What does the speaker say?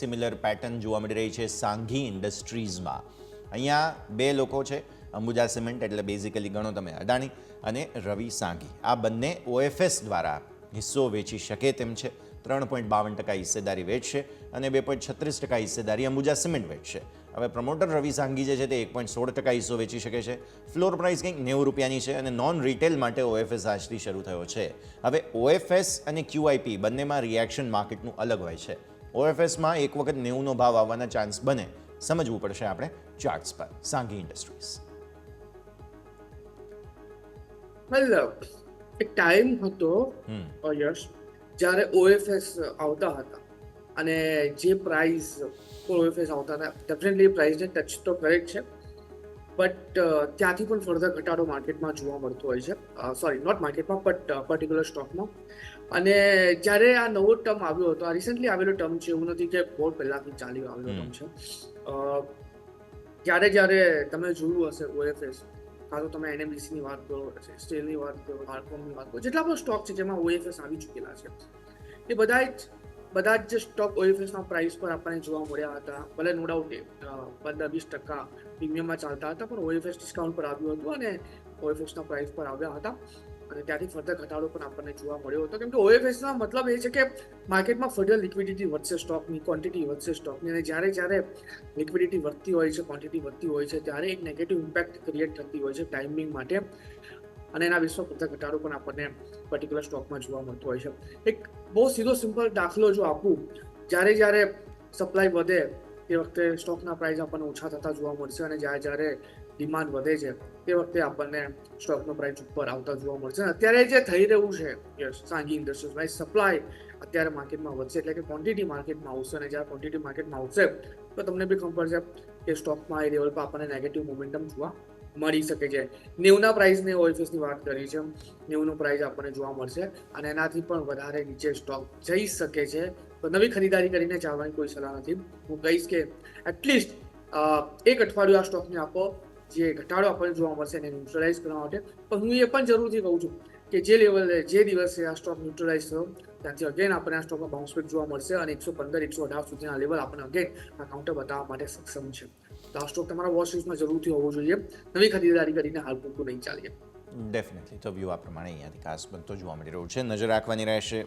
Similar pattern જોવા મળી રહી છે સાંઘી ઇન્ડસ્ટ્રીઝમાં. અહીંયા બે લોકો છે, અંબુજા સિમેન્ટ એટલે બેઝિકલી ગણો તમે અદાણી અને રવિ સાંઘી. આ બંને OFS દ્વારા હિસ્સો વેચી શકે તેમ છે. 3.52% હિસ્સેદારી વેચશે અને 2.36% હિસ્સેદારી અંબુજા સિમેન્ટ વેચશે. હવે પ્રમોટર રવિ સાંઘી જે છે તે 1.16% હિસ્સો વેચી શકે છે. ફ્લોર પ્રાઇસ કંઈક 90 રૂપિયાની છે અને નોન રિટેલ માટે OFS આજથી શરૂ થયો છે. હવે OFS અને QIP બંનેમાં રિએક્શન માર્કેટનું અલગ હોય છે. OFSમાં એક વખત 90નો ભાવ આવવાના ચાન્સ બને, સમજવું પડશે આપણે ચાર્ટ્સ પર. સાંઘી ઇન્ડસ્ટ્રીઝ વેલ, એક ટાઈમ હતો યશ જ્યારે OFS આવતા હતા અને જે પ્રાઇસ OFS આવતા હતા ડેફિનેટલી પ્રાઇસને ટચ તો કરે જ છે, બટ ત્યાંથી પણ ફર્ધર ઘટાડો માર્કેટમાં જોવા મળતો હોય છે. સોરી, નોટ માર્કેટમાં બટ પર્ટિક્યુલર સ્ટોકમાં. અને જ્યારે આ નવો ટર્મ આવ્યો હતો, આ રિસન્ટલી આવેલો ટર્મ છે, એવું નથી કે બહુ પહેલાંથી ચાલી આવેલો ટર્મ છે. જ્યારે તમે જોયું હશે OFS, કાં તો તમે NMDCની વાત કરો, સ્ટીલની વાત કરો, આર્કોમની વાત કરો, જેટલા પણ સ્ટોક છે જેમાં OFS આવી ચૂકેલા છે, એ બધા જ સ્ટોક OFSના પ્રાઇસ પર આપણને જોવા મળ્યા હતા. ભલે નો ડાઉટ 15-20% પ્રીમિયમમાં ચાલતા હતા, પણ OFS ડિસ્કાઉન્ટ પર આવ્યું હતું અને OFSના પ્રાઇસ પર આવ્યા હતા અને ત્યાંથી ફર્ધર ઘટાડો પણ આપણને જોવા મળ્યો હતો. કેમ કે OFSના મતલબ એ છે કે માર્કેટમાં ફર્ધર લિક્વિડિટી વધશે, સ્ટોકની ક્વોન્ટિટી વધશે સ્ટોકની, અને જ્યારે લિક્વિડિટી વધતી હોય છે, ક્વોન્ટિટી વધતી હોય છે, ત્યારે એક નેગેટિવ ઇમ્પેક્ટ ક્રિએટ થતી હોય છે ટાઈમિંગ માટે, અને એના વિશ્વ ફર્ધર ઘટાડો પણ આપણને પર્ટિક્યુલર સ્ટોકમાં જોવા મળતો હોય છે. એક બહુ સીધો સિમ્પલ દાખલો જો આપું, જ્યારે સપ્લાય વધે તે વખતે સ્ટોકના પ્રાઇસ આપણને ઓછા થતા જોવા મળશે, અને જ્યારે ડિમાન્ડ વધે છે તે વખતે આપણને સ્ટોકનો પ્રાઇસ ઉપર આવતા જોવા મળશે. અત્યારે જે થઈ રહ્યું છે સાંઘી ઇન્ડસ્ટ્રીઝમાં, સપ્લાય અત્યારે માર્કેટમાં વધશે એટલે કે ક્વોન્ટિટી માર્કેટમાં આવશે, અને જ્યારે ક્વોન્ટિટી માર્કેટમાં આવશે તો તમને બી ખબર છે કે સ્ટોકમાં એ લેવલ પર આપણને નેગેટિવ મોમેન્ટમ જોવા મળી શકે છે. 90ના પ્રાઇસની OFSની વાત કરી છે, 90નો પ્રાઇસ આપણને જોવા મળશે અને એનાથી પણ વધારે નીચે સ્ટોક જઈ શકે છે. તો નવી ખરીદારી કરીને ચાલવાની કોઈ સલાહ નથી. હું કહીશ કે એટલીસ્ટ એક અઠવાડિયું આ સ્ટોકને આપો, જે ઘટાડો આપણને જોવા મળશે એને ન્યુટ્રલાઇઝ કરવા માટે. પણ હું એ પણ જરૂરથી કહું છું કે જે લેવલે જે દિવસે આ સ્ટોક ન્યુટ્રલાઇઝ થયો ત્યાંથી અગેન આપણને આ સ્ટોકમાં બાઉન્સ બેક જોવા મળશે અને 115-118 સુધીના લેવલ આપણને અગેન આ કાઉન્ટર બતાવવા માટે સક્ષમ છે. તો આ સ્ટોક તમારા વોચ લિસ્ટમાં જરૂરથી હોવો જોઈએ. નવી ખરીદારી કરીને હાલ પૂરતું નહીં ચાલીએ. ડેફિનેટલી. તો વ્યૂ આ પ્રમાણે અહીંયાથી ખાસ બનતો જોવા મળી રહ્યું છે. નજર રાખવાની રહેશે